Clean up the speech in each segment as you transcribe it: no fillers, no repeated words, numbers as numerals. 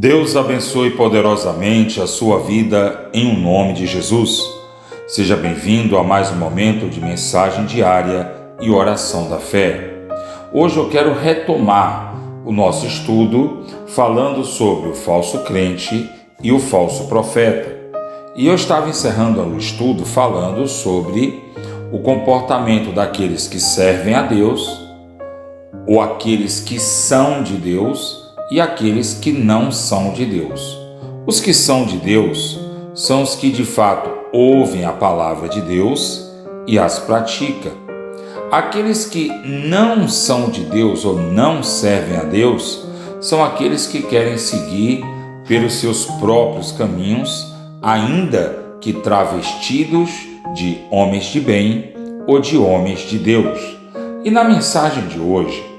Deus abençoe poderosamente a sua vida em um nome de Jesus. Seja bem-vindo a mais um momento de mensagem diária e oração da fé. Hoje eu quero retomar o nosso estudo falando sobre o falso crente e o falso profeta. E eu estava encerrando o estudo falando sobre o comportamento daqueles que servem a Deus, ou aqueles que são de Deus, e aqueles que não são de Deus. Os que são de Deus são os que de fato ouvem a palavra de Deus e as praticam. Aqueles que não são de Deus ou não servem a Deus são aqueles que querem seguir pelos seus próprios caminhos, ainda que travestidos de homens de bem ou de homens de Deus. E na mensagem de hoje,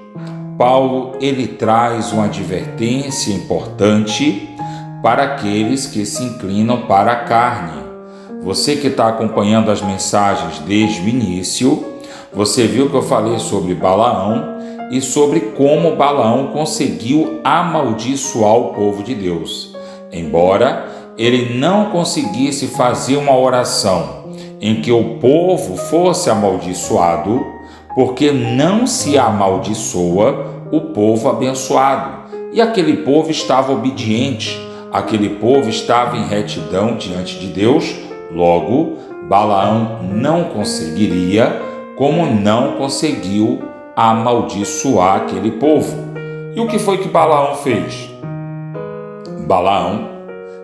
Paulo ele traz uma advertência importante para aqueles que se inclinam para a carne. Você que está acompanhando as mensagens desde o início, você viu que eu falei sobre Balaão e sobre como Balaão conseguiu amaldiçoar o povo de Deus. Embora ele não conseguisse fazer uma oração em que o povo fosse amaldiçoado, porque não se amaldiçoa o povo abençoado. E aquele povo estava obediente, aquele povo estava em retidão diante de Deus. Logo, Balaão não conseguiria, como não conseguiu amaldiçoar aquele povo. E o que foi que Balaão fez? Balaão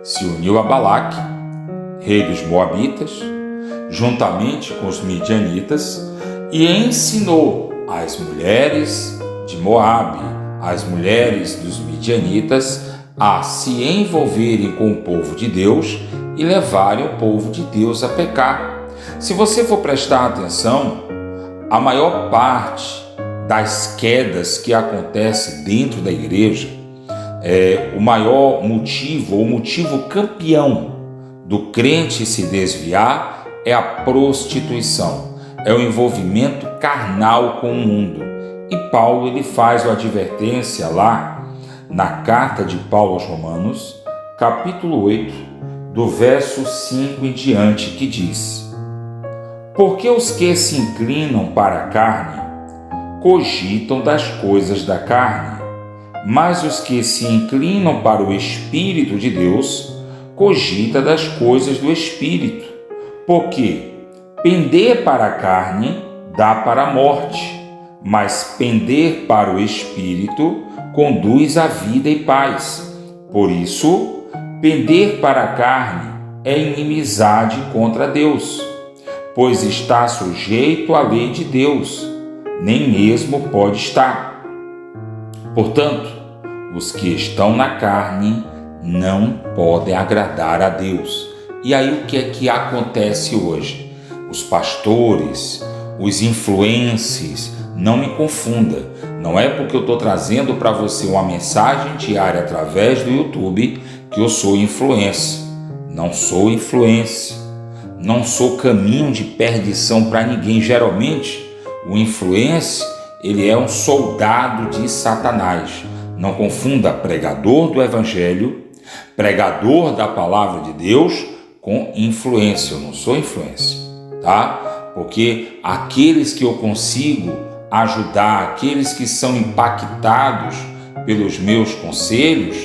se uniu a Balaque, rei dos Moabitas, juntamente com os midianitas, e ensinou as mulheres de Moabe, as mulheres dos midianitas, a se envolverem com o povo de Deus e levarem o povo de Deus a pecar. Se você for prestar atenção, a maior parte das quedas que acontecem dentro da igreja, o maior motivo, ou motivo campeão do crente se desviar é a prostituição. É o envolvimento carnal com o mundo. E Paulo ele faz uma advertência lá na carta de Paulo aos Romanos, capítulo 8, do verso 5 em diante, que diz: Porque os que se inclinam para a carne cogitam das coisas da carne, mas os que se inclinam para o Espírito de Deus cogitam das coisas do Espírito. Porque pender para a carne dá para a morte, mas pender para o Espírito conduz à vida e paz. Por isso, pender para a carne é inimizade contra Deus, pois está sujeito à lei de Deus, nem mesmo pode estar. Portanto, os que estão na carne não podem agradar a Deus. E aí o que é que acontece hoje? Os pastores, os influencers, não me confunda. Não é porque eu estou trazendo para você uma mensagem diária através do YouTube que eu sou influencer. Não sou influencer. Não sou caminho de perdição para ninguém. Geralmente, o influencer, ele é um soldado de Satanás. Não confunda pregador do Evangelho, pregador da Palavra de Deus, com influência. Eu não sou influencer, tá? Porque aqueles que eu consigo ajudar, aqueles que são impactados pelos meus conselhos,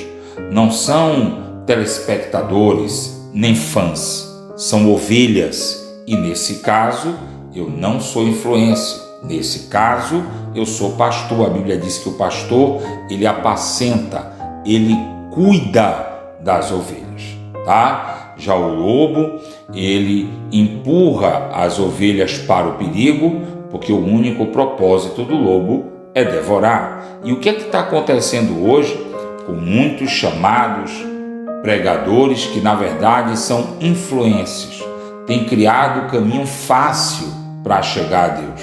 não são telespectadores nem fãs, são ovelhas. E nesse caso, eu não sou influencer. Nesse caso, eu sou pastor. A Bíblia diz que o pastor, ele apacenta, ele cuida das ovelhas, tá? Já o lobo, ele empurra as ovelhas para o perigo, porque o único propósito do lobo é devorar. E o que é que está acontecendo hoje com muitos chamados pregadores que na verdade são influencers? Tem criado o caminho fácil para chegar a Deus.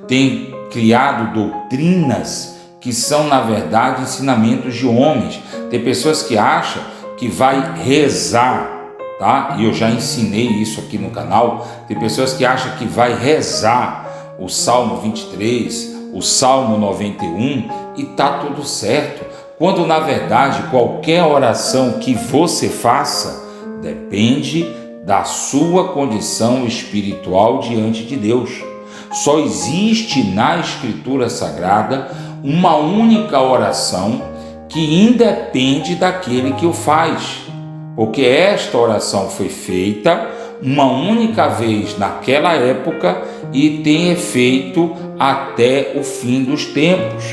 Tem criado doutrinas que são na verdade ensinamentos de homens. Tem pessoas que acham que vai rezar, tá? E eu já ensinei isso aqui no canal. Tem pessoas que acham que vai rezar o Salmo 23, o Salmo 91 e tá tudo certo. quando na verdade qualquer oração que você faça depende da sua condição espiritual diante de Deus. Só existe na Escritura Sagrada uma única oração que independe daquele que o faz, porque esta oração foi feita uma única vez naquela época e tem efeito até o fim dos tempos.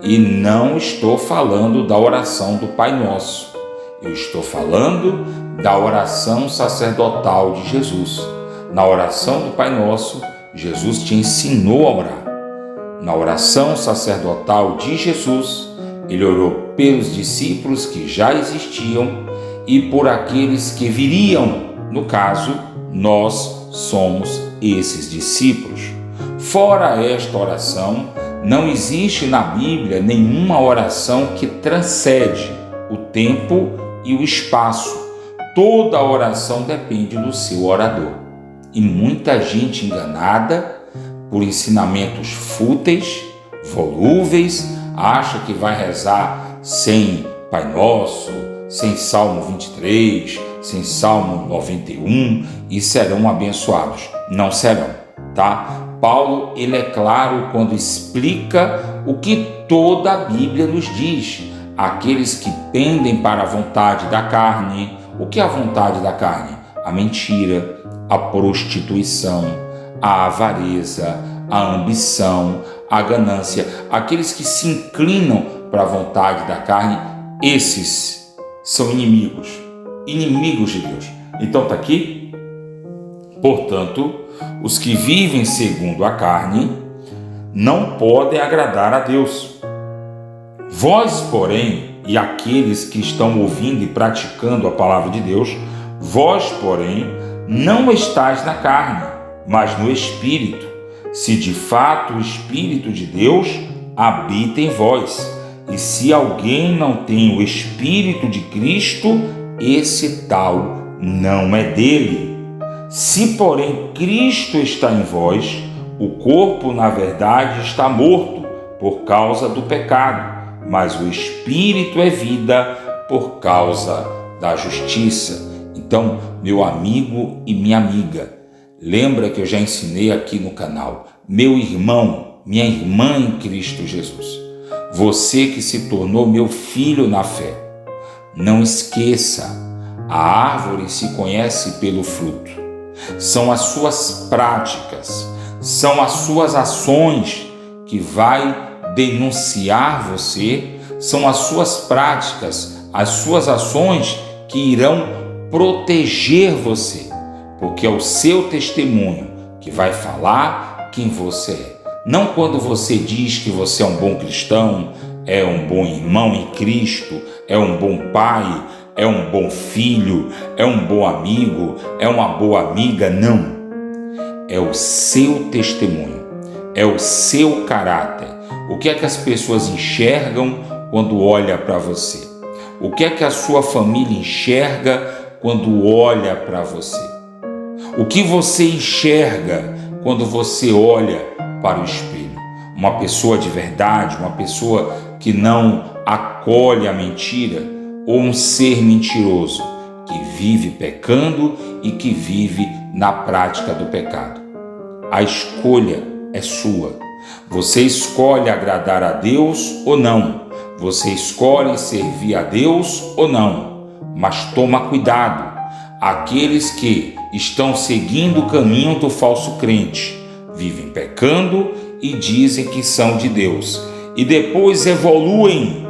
E não estou falando da oração do Pai Nosso, eu estou falando da oração sacerdotal de Jesus. Na oração do Pai Nosso, Jesus te ensinou a orar. Na oração sacerdotal de Jesus, ele orou pelos discípulos que já existiam e por aqueles que viriam. No caso, nós somos esses discípulos. Fora esta oração, não existe na Bíblia nenhuma oração que transcende o tempo e o espaço. Toda oração depende do seu orador. E muita gente enganada por ensinamentos fúteis, volúveis, acha que vai rezar sem Pai Nosso, sem Salmo 23, sem Salmo 91 e serão abençoados. Não serão, tá? Paulo, ele é claro quando explica o que toda a Bíblia nos diz. Aqueles que pendem para a vontade da carne. O que é a vontade da carne? A mentira, a prostituição, a avareza, a ambição, a ganância. Aqueles que se inclinam para a vontade da carne, esses são inimigos de Deus. Então está aqui, portanto, os que vivem segundo a carne não podem agradar a Deus. Vós, porém, e aqueles que estão ouvindo e praticando a palavra de Deus, vós, porém, não estáis na carne, mas no Espírito, se de fato o Espírito de Deus habita em vós. E se alguém não tem o Espírito de Cristo, esse tal não é dele. Se, porém, Cristo está em vós, o corpo, na verdade, está morto por causa do pecado, mas o Espírito é vida por causa da justiça. Então, meu amigo e minha amiga, lembra que eu já ensinei aqui no canal, meu irmão, minha irmã em Cristo Jesus, você que se tornou meu filho na fé, não esqueça, a árvore se conhece pelo fruto. São as suas práticas, são as suas ações que vai denunciar você, são as suas práticas, as suas ações que irão proteger você, porque é o seu testemunho que vai falar quem você é. Não quando você diz que você é um bom cristão, é um bom irmão em Cristo, é um bom pai, é um bom filho, é um bom amigo, é uma boa amiga, não. É o seu testemunho, é o seu caráter. O que é que as pessoas enxergam quando olha para você? O que é que a sua família enxerga quando olha para você? O que você enxerga quando você olha para o espelho? Uma pessoa de verdade, uma pessoa que não acolhe a mentira, ou um ser mentiroso que vive pecando e que vive na prática do pecado? A escolha é sua. Você escolhe agradar a Deus ou não. Você escolhe servir a Deus ou não. Mas toma cuidado. Aqueles que estão seguindo o caminho do falso crente, vivem pecando e dizem que são de Deus, e depois evoluem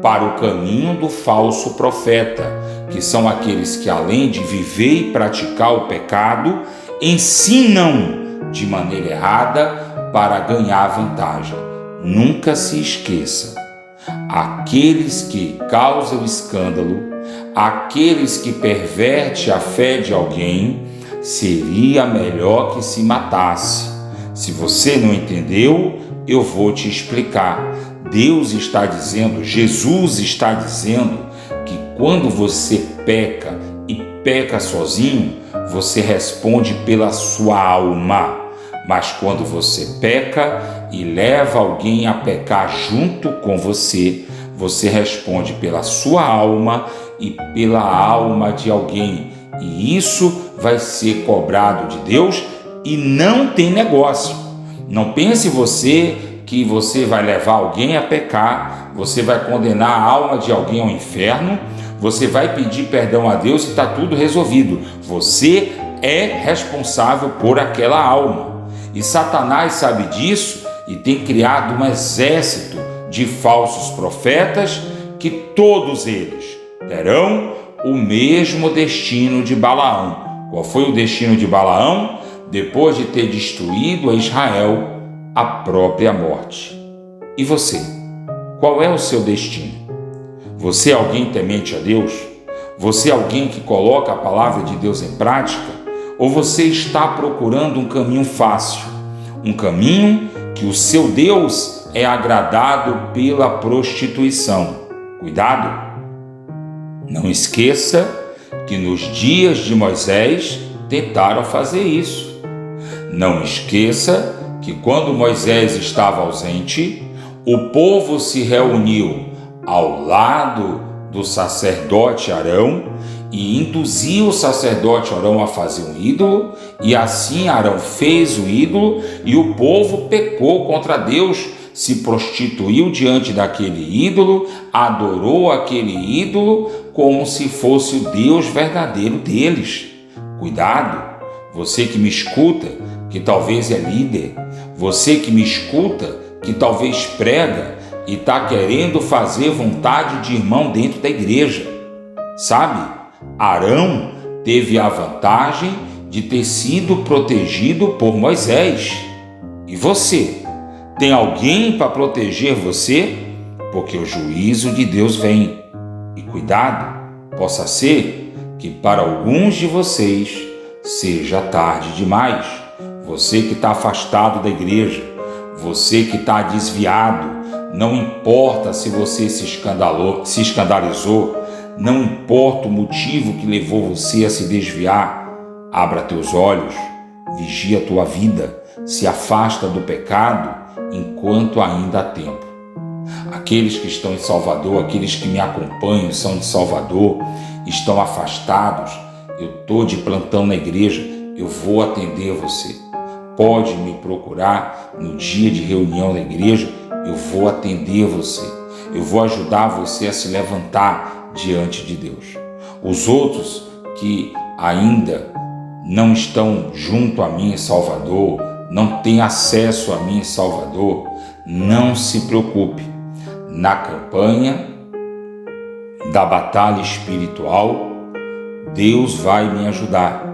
para o caminho do falso profeta, que são aqueles que, além de viver e praticar o pecado, ensinam de maneira errada para ganhar vantagem. Nunca se esqueça, aqueles que causam escândalo, aqueles que pervertem a fé de alguém, seria melhor que se matasse. Se você não entendeu, eu vou te explicar. Deus está dizendo, Jesus está dizendo que quando você peca e peca sozinho, você responde pela sua alma. Mas quando você peca e leva alguém a pecar junto com você, você responde pela sua alma e pela alma de alguém. E isso vai ser cobrado de Deus e não tem negócio. Não pense você que você vai levar alguém a pecar, você vai condenar a alma de alguém ao inferno, você vai pedir perdão a Deus e está tudo resolvido. Você é responsável por aquela alma. E Satanás sabe disso e tem criado um exército de falsos profetas que todos eles terão o mesmo destino de Balaão. Qual foi o destino de Balaão? Depois de ter destruído a Israel, a própria morte. E você? Qual é o seu destino? Você é alguém temente a Deus? Você é alguém que coloca a palavra de Deus em prática? Ou você está procurando um caminho fácil? Um caminho que o seu Deus é agradado pela prostituição. Cuidado! Não esqueça que nos dias de Moisés tentaram fazer isso. Não esqueça que quando Moisés estava ausente, o povo se reuniu ao lado do sacerdote Arão e induziu o sacerdote Arão a fazer um ídolo, e assim Arão fez o ídolo e o povo pecou contra Deus, se prostituiu diante daquele ídolo, adorou aquele ídolo como se fosse o Deus verdadeiro deles. Cuidado, você que me escuta, que talvez é líder, você que me escuta, que talvez prega e está querendo fazer vontade de irmão dentro da igreja. Sabe, Arão teve a vantagem de ter sido protegido por Moisés. E você? Tem alguém para proteger você? Porque o juízo de Deus vem. E cuidado, possa ser que para alguns de vocês seja tarde demais. Você que está afastado da igreja, você que está desviado, não importa se você se escandalizou, não importa o motivo que levou você a se desviar, abra teus olhos, vigia a tua vida, se afasta do pecado enquanto ainda há tempo. Aqueles que estão em Salvador, aqueles que me acompanham, são de Salvador, estão afastados, eu estou de plantão na igreja, eu vou atender você. Pode me procurar no dia de reunião da igreja, eu vou atender você. Eu vou ajudar você a se levantar diante de Deus. Os outros que ainda não estão junto a mim em Salvador, não têm acesso a mim em Salvador, não se preocupe. Na campanha da batalha espiritual, Deus vai me ajudar.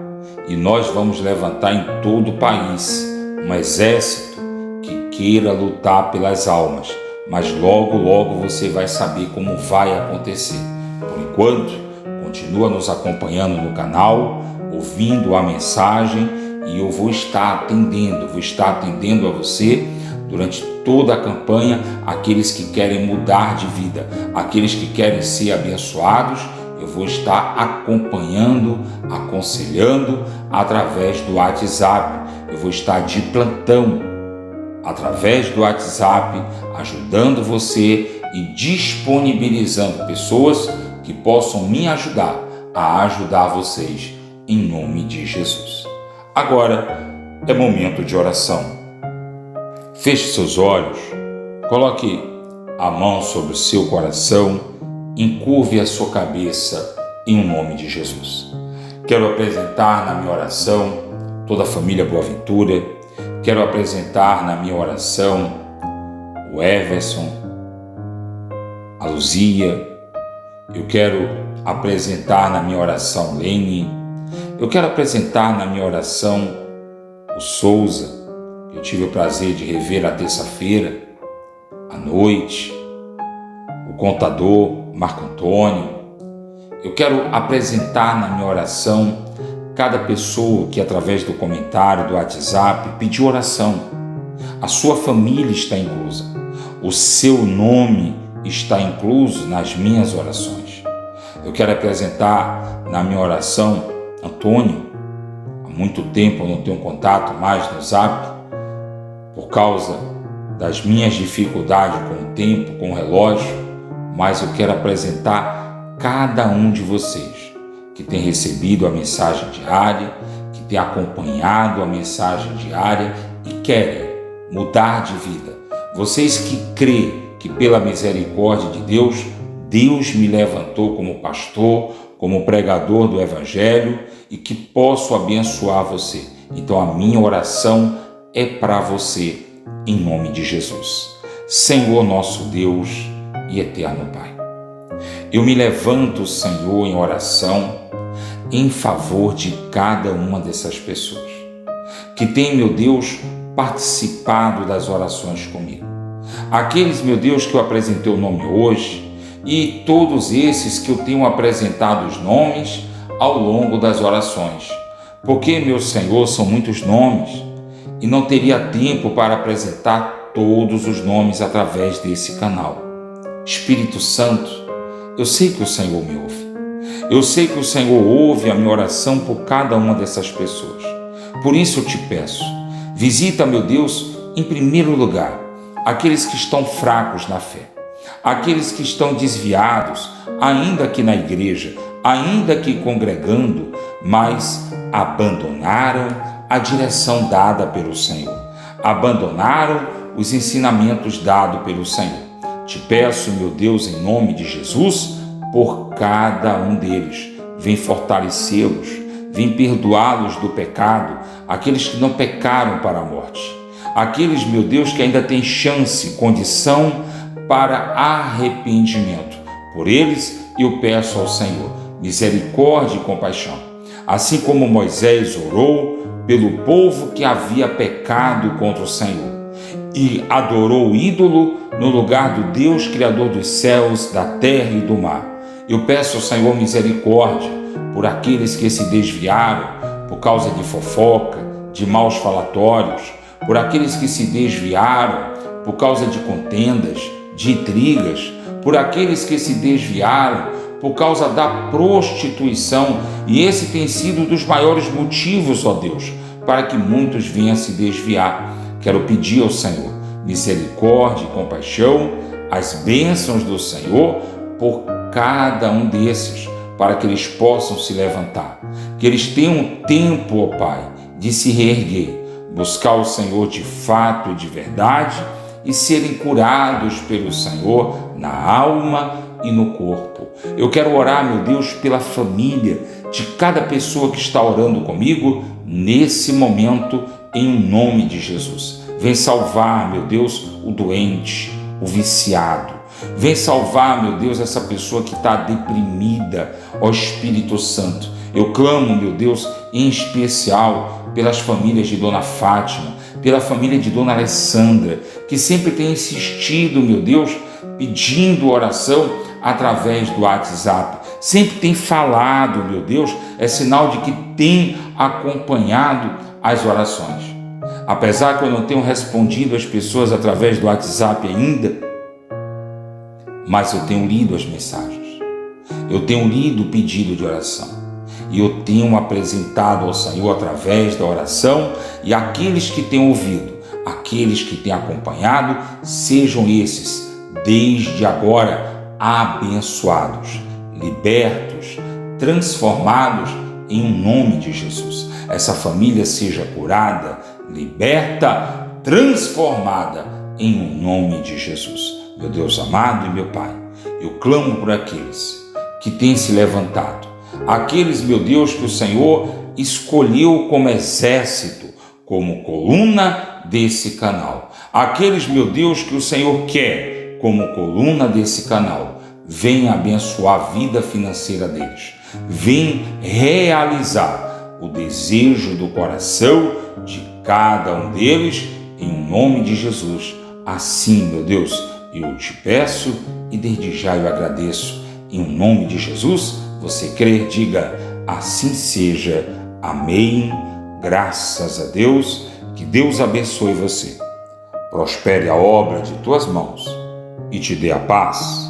E nós vamos levantar em todo o país um exército que queira lutar pelas almas. Mas logo, logo você vai saber como vai acontecer. Por enquanto, continua nos acompanhando no canal, ouvindo a mensagem, e eu vou estar atendendo a você durante toda a campanha, aqueles que querem mudar de vida, aqueles que querem ser abençoados. Eu vou estar acompanhando, aconselhando através do WhatsApp. Eu vou estar de plantão através do WhatsApp, ajudando você e disponibilizando pessoas que possam me ajudar a ajudar vocês, em nome de Jesus. Agora é momento de oração. Feche seus olhos, coloque a mão sobre o seu coração, encurve a sua cabeça em nome de Jesus. Quero apresentar na minha oração toda a família Boaventura. Quero apresentar na minha oração o Everson, a Luzia. Eu quero apresentar na minha oração Lene. Eu quero apresentar na minha oração o Souza, que eu tive o prazer de rever na terça-feira à noite, o contador Marco Antônio. Eu quero apresentar na minha oração cada pessoa que através do comentário do WhatsApp pediu oração. A sua família está inclusa. O seu nome está incluso nas minhas orações. Eu quero apresentar na minha oração Antônio. Há muito tempo eu não tenho contato mais no Zap por causa das minhas dificuldades com o tempo, com o relógio, mas eu quero apresentar cada um de vocês que tem recebido a mensagem diária, que tem acompanhado a mensagem diária e querem mudar de vida. Vocês que crêem que pela misericórdia de Deus, Deus me levantou como pastor, como pregador do Evangelho e que posso abençoar você. Então a minha oração é para você, em nome de Jesus. Senhor nosso Deus e eterno Pai, eu me levanto, Senhor, em oração em favor de cada uma dessas pessoas que tem, meu Deus, participado das orações comigo. Aqueles, meu Deus, que eu apresentei o nome hoje e todos esses que eu tenho apresentado os nomes ao longo das orações. Porque, meu Senhor, são muitos nomes e não teria tempo para apresentar todos os nomes através desse canal. Espírito Santo, eu sei que o Senhor me ouve. Eu sei que o Senhor ouve a minha oração por cada uma dessas pessoas. Por isso eu te peço, visita, meu Deus, em primeiro lugar, aqueles que estão fracos na fé, aqueles que estão desviados, ainda que na igreja, ainda que congregando, mas abandonaram a direção dada pelo Senhor, abandonaram os ensinamentos dados pelo Senhor. Te peço, meu Deus, em nome de Jesus, por cada um deles, vem fortalecê-los, vem perdoá-los do pecado, aqueles que não pecaram para a morte, aqueles, meu Deus, que ainda têm chance, condição para arrependimento. Por eles eu peço ao Senhor misericórdia e compaixão. Assim como Moisés orou pelo povo que havia pecado contra o Senhor e adorou o ídolo no lugar do Deus Criador dos céus, da terra e do mar, eu peço ao Senhor misericórdia por aqueles que se desviaram por causa de fofoca, de maus falatórios, por aqueles que se desviaram por causa de contendas, de intrigas, por aqueles que se desviaram por causa da prostituição, e esse tem sido um dos maiores motivos, ó Deus, para que muitos venham a se desviar. Quero pedir ao Senhor misericórdia e compaixão, as bênçãos do Senhor por cada um desses, para que eles possam se levantar, que eles tenham tempo, ó Pai, de se reerguer, buscar o Senhor de fato e de verdade e serem curados pelo Senhor na alma e no corpo. Eu quero orar, meu Deus, pela família de cada pessoa que está orando comigo nesse momento, em nome de Jesus. Vem salvar, meu Deus, o doente, o viciado. Vem salvar, meu Deus, essa pessoa que está deprimida, ó Espírito Santo. Eu clamo, meu Deus, em especial pelas famílias de Dona Fátima, pela família de Dona Alessandra, que sempre tem insistido, meu Deus, pedindo oração através do WhatsApp. Sempre tem falado, meu Deus, é sinal de que tem acompanhado as orações. Apesar que eu não tenho respondido às pessoas através do WhatsApp ainda, mas eu tenho lido as mensagens, eu tenho lido o pedido de oração e eu tenho apresentado ao Senhor através da oração, e aqueles que têm ouvido, aqueles que têm acompanhado, sejam esses, desde agora, abençoados, libertos, transformados em um nome de Jesus. Essa família seja curada, liberta, transformada em um nome de Jesus. Meu Deus amado e meu Pai, eu clamo por aqueles que têm se levantado, aqueles, meu Deus, que o Senhor escolheu como exército, como coluna desse canal, aqueles, meu Deus, que o Senhor quer como coluna desse canal. Venha abençoar a vida financeira deles, vem realizar o desejo do coração de cada um deles, em nome de Jesus. Assim, meu Deus, eu te peço e desde já eu agradeço. Em nome de Jesus, você crer, diga assim seja. Amém. Graças a Deus. Que Deus abençoe você. Prospere a obra de tuas mãos e te dê a paz.